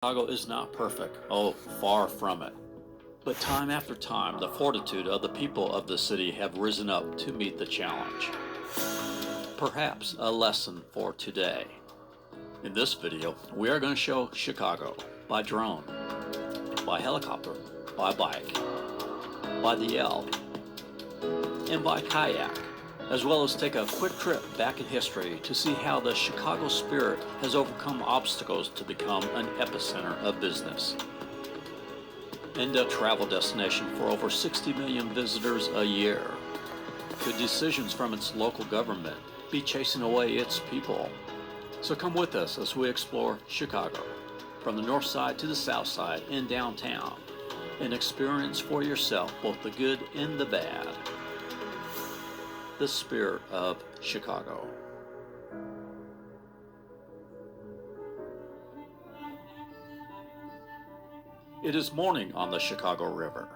Chicago is not perfect. Oh, far from it. But time after time, the fortitude of the people of the city have risen up to meet the challenge. Perhaps a lesson for today. In this video, we are going to show Chicago by drone, by helicopter, by bike, by the L, and by kayak, as well as take a quick trip back in history to see how the Chicago spirit has overcome obstacles to become an epicenter of business and a travel destination for over 60 million visitors a year. Could decisions from its local government be chasing away its people? So come with us as we explore Chicago, from the north side to the south side and downtown, and experience for yourself both the good and the bad. The spirit of Chicago. It is morning on the Chicago River.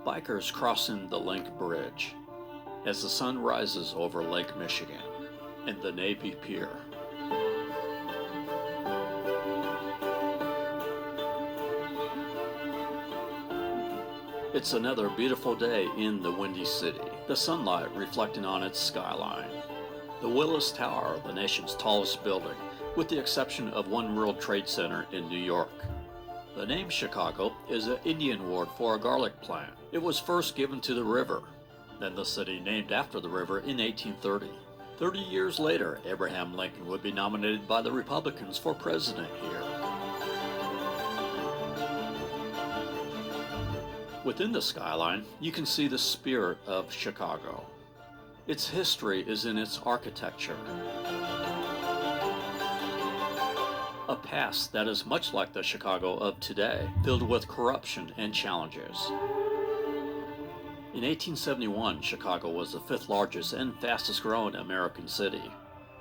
Bikers crossing the Link Bridge as the sun rises over Lake Michigan and the Navy Pier. It's another beautiful day in the Windy City, the sunlight reflecting on its skyline. The Willis Tower, the nation's tallest building, with the exception of One World Trade Center in New York. The name Chicago is an Indian word for a garlic plant. It was first given to the river, then the city named after the river in 1830. 30 years later, Abraham Lincoln would be nominated by the Republicans for president here. Within the skyline, you can see the spirit of Chicago. Its history is in its architecture. A past that is much like the Chicago of today, filled with corruption and challenges. In 1871, Chicago was the fifth largest and fastest growing American city.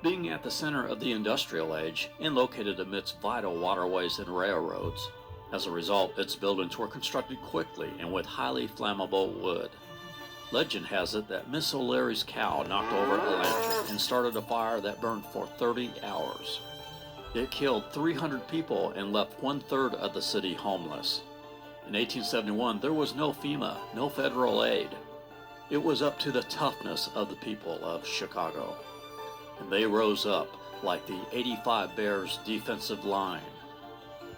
Being at the center of the industrial age and located amidst vital waterways and railroads, as a result, its buildings were constructed quickly and with highly flammable wood. Legend has it that Miss O'Leary's cow knocked over a lantern and started a fire that burned for 30 hours. It killed 300 people and left 1/3 of the city homeless. In 1871, there was no FEMA, no federal aid. It was up to the toughness of the people of Chicago. And they rose up like the '85 Bears defensive line.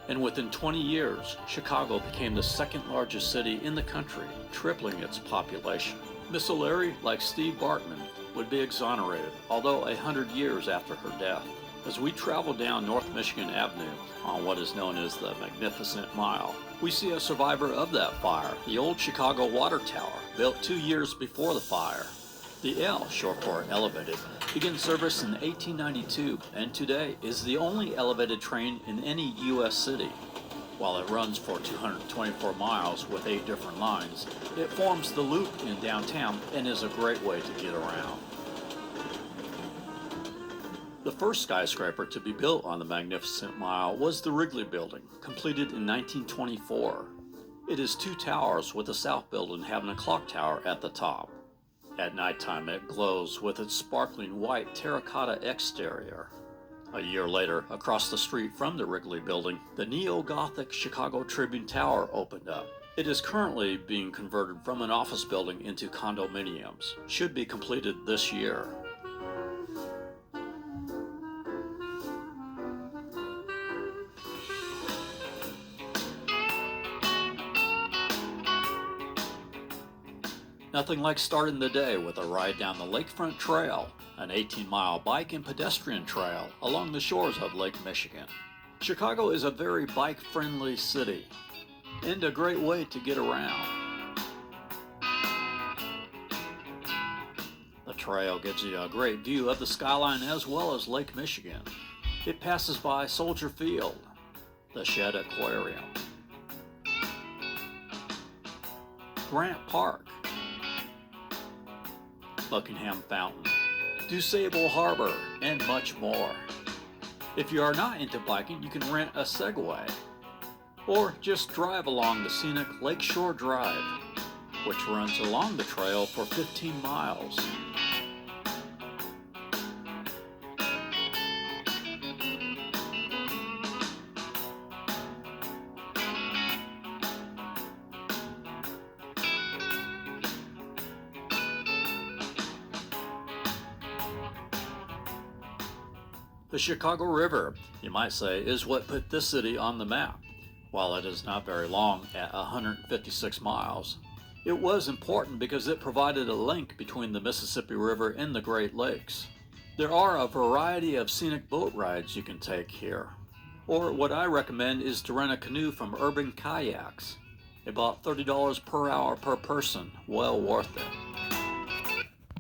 And within 20 years, Chicago became the second largest city in the country, tripling its population. Miss O'Leary, like Steve Bartman, would be exonerated, although 100 years after her death. As we travel down North Michigan Avenue on what is known as the Magnificent Mile, we see a survivor of that fire, the old Chicago Water Tower, built 2 years before the fire. The L, short for elevated, began service in 1892 and today is the only elevated train in any U.S. city. While it runs for 224 miles with 8 different lines, it forms the loop in downtown and is a great way to get around. The first skyscraper to be built on the Magnificent Mile was the Wrigley Building, completed in 1924. It is 2 towers with the south building having a clock tower at the top. At nighttime, it glows with its sparkling white terracotta exterior. A year later, across the street from the Wrigley Building, the neo-Gothic Chicago Tribune Tower opened up. It is currently being converted from an office building into condominiums. Should be completed this year. Nothing like starting the day with a ride down the Lakefront Trail, an 18-mile bike and pedestrian trail along the shores of Lake Michigan. Chicago is a very bike-friendly city and a great way to get around. The trail gives you a great view of the skyline as well as Lake Michigan. It passes by Soldier Field, the Shedd Aquarium, Grant Park, Buckingham Fountain, DuSable Harbor, and much more. If you are not into biking, you can rent a Segway, or just drive along the scenic Lakeshore Drive, which runs along the trail for 15 miles. The Chicago River, you might say, is what put this city on the map. While it is not very long at 156 miles, it was important because it provided a link between the Mississippi River and the Great Lakes. There are a variety of scenic boat rides you can take here. Or what I recommend is to rent a canoe from Urban Kayaks. About $30 per hour per person, well worth it.